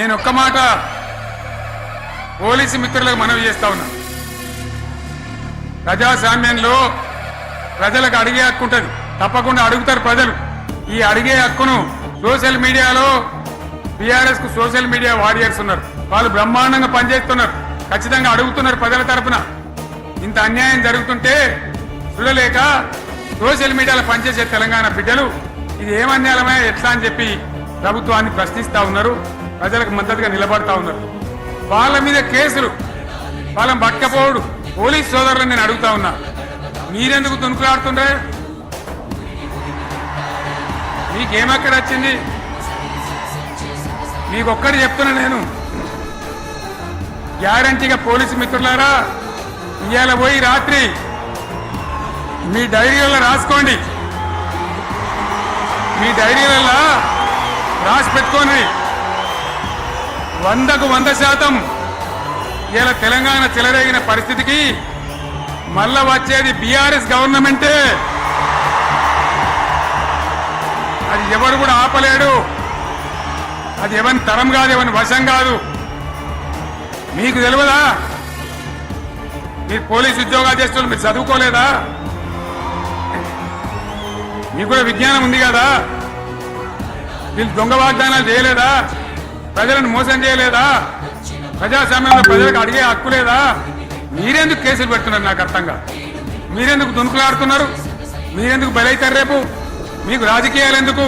నేను ఒక్క మాట పోలీసు మిత్రులకు మనవి చేస్తా ఉన్నా. ప్రజాస్వామ్యంలో ప్రజలకు అడిగే హక్కు ఉంటుంది, తప్పకుండా అడుగుతారు ప్రజలు. ఈ అడిగే హక్కును సోషల్ మీడియాలో బీఆర్ఎస్ కు సోషల్ మీడియా వారియర్స్ ఉన్నారు, వాళ్ళు బ్రహ్మాండంగా పనిచేస్తున్నారు, ఖచ్చితంగా అడుగుతున్నారు ప్రజల తరపున. ఇంత అన్యాయం జరుగుతుంటే చూడలేక సోషల్ మీడియాలో పనిచేసే తెలంగాణ బిడ్డలు ఇది ఏమన్యాయమే ఎట్లా అని చెప్పి ప్రభుత్వాన్ని ప్రశ్నిస్తా ఉన్నారు, ప్రజలకు మద్దతుగా నిలబడతా ఉన్నారు. వాళ్ళ మీద కేసులు వాళ్ళని పట్టకపోవడు పోలీస్ సోదరులను నేను అడుగుతా ఉన్నా, మీరెందుకు తునుకులాడుతుండే? మీకేమక్కడ వచ్చింది? మీకొక్కటి చెప్తున్నా నేను, గ్యారంటీగా పోలీసు మిత్రులారా, ఇవాళ పోయి రాత్రి మీ డైరీలలో రాసుకోండి, మీ డైరీలలో రాసి పెట్టుకోండి. 100కు 100% ఇలా తెలంగాణ చెలరేగిన పరిస్థితికి మళ్ళా వచ్చేది బీఆర్ఎస్ గవర్నమెంటే. అది ఎవరు కూడా ఆపలేడు, అది ఎవరి తరం కాదు, ఎవరి వశం కాదు. మీకు తెలియదా? మీరు పోలీసు ఉద్యోగాలు చేస్తున్నారు, మీరు చదువుకోలేదా? మీకు కూడా విజ్ఞానం ఉంది కదా? వీళ్ళు దొంగ వాగ్దానాలు చేయలేదా? ప్రజలను మోసం చేయలేదా? ప్రజాస్వామ్యంలో ప్రజలకు అడిగే హక్కు లేదా? మీరెందుకు కేసులు పెడుతున్నారు? నాకు అర్థంగా మీరెందుకు దునుకులాడుతున్నారు? మీరెందుకు బలైతారు? రేపు మీకు రాజకీయాలు ఎందుకు?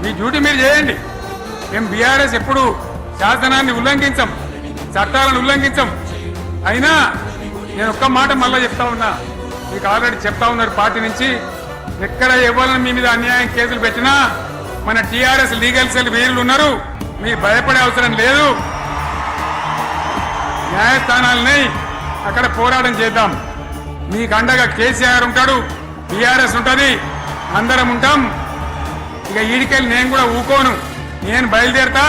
మీ డ్యూటీ మీరు చేయండి. మేము బీఆర్ఎస్ ఎప్పుడు శాసనాన్ని ఉల్లంఘించం, చట్టాలను ఉల్లంఘించం. అయినా నేను ఒక్క మాట మళ్ళా చెప్తా ఉన్నా, మీకు ఆల్రెడీ చెప్తా ఉన్నారు పార్టీ నుంచి, ఎక్కడ ఎవరిని మీ మీద అన్యాయం కేసులు పెట్టినా మన టీఆర్ఎస్ లీగల్ సెల్ వీరులు ఉన్నారు, మీరు భయపడే అవసరం లేదు. న్యాయస్థానాలని అక్కడ పోరాటం చేద్దాం. మీకు అండగా కేసీఆర్ ఉంటాడు, బీఆర్ఎస్ ఉంటుంది, అందరం ఉంటాం. ఇక ఈడికెళ్ళి నేను కూడా ఊకోను, నేను బయలుదేరతా.